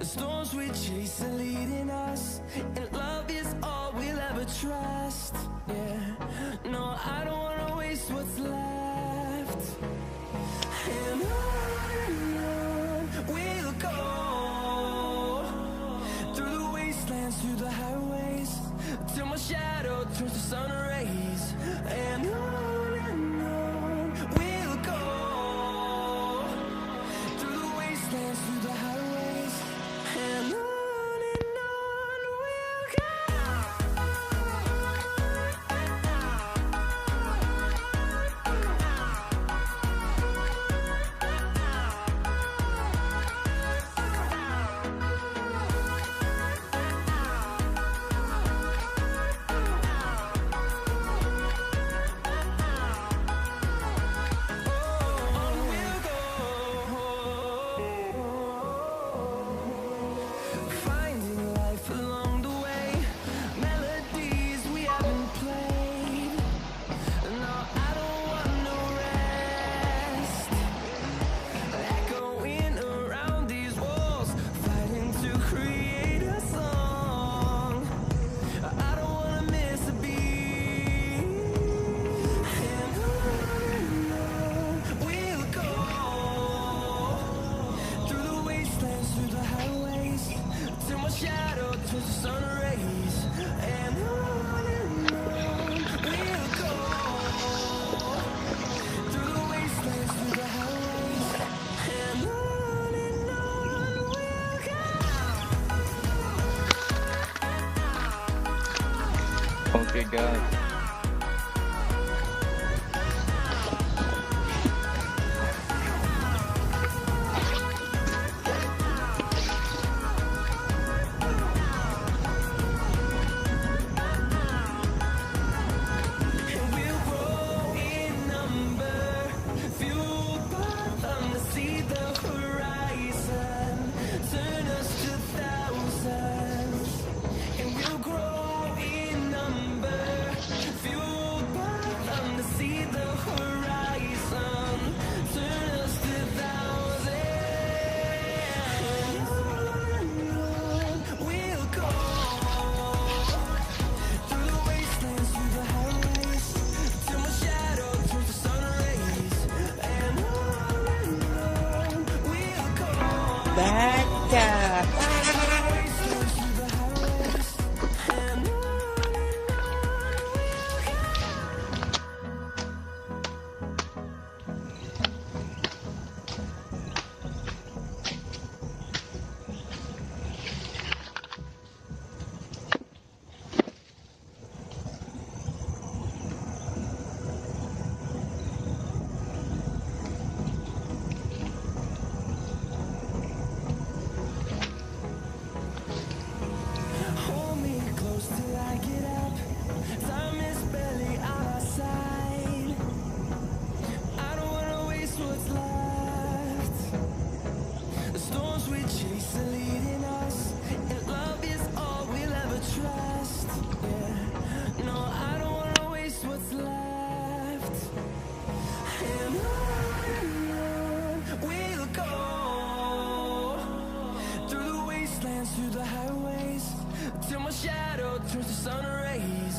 storms we chase are leading us, and love is all we'll ever trust. Yeah, no, I don't wanna waste what's left. And on we'll go, through the wastelands, through the highways, till my shadow turns to sun rays. And on we'll go, through the wastelands, through the highways, and on we'll go. Finding life along the way, melodies we haven't played. No, I don't want no rest. Echoing around these walls, fighting to create a song. I don't wanna miss a beat. And on we'll go, through the wastelands, through the highways, till my shadow turns to sun rays. And on we'll go, through the wastelands, through the highways, and on we'll go. Okay, guys. And we'll grow in number, fueled by them to see the horizon, turn us to thousands. And we'll grow in number, fueled by them to see the horizon, turn us to thousands. We'll go, through the wastelands, through the highways, till my shadow turns to sun rays. And on we'll go, Baca. wastelands, through the highways, and on we'll go. Hold me close till I get up. Time is barely on our side. I don't wanna waste what's left. The storms we chase are leading us, and love is all we'll ever trust. Yeah, no, I don't wanna waste what's left. And on we'll go, through the wastelands, through the highways, till my shadow turns to sun rays.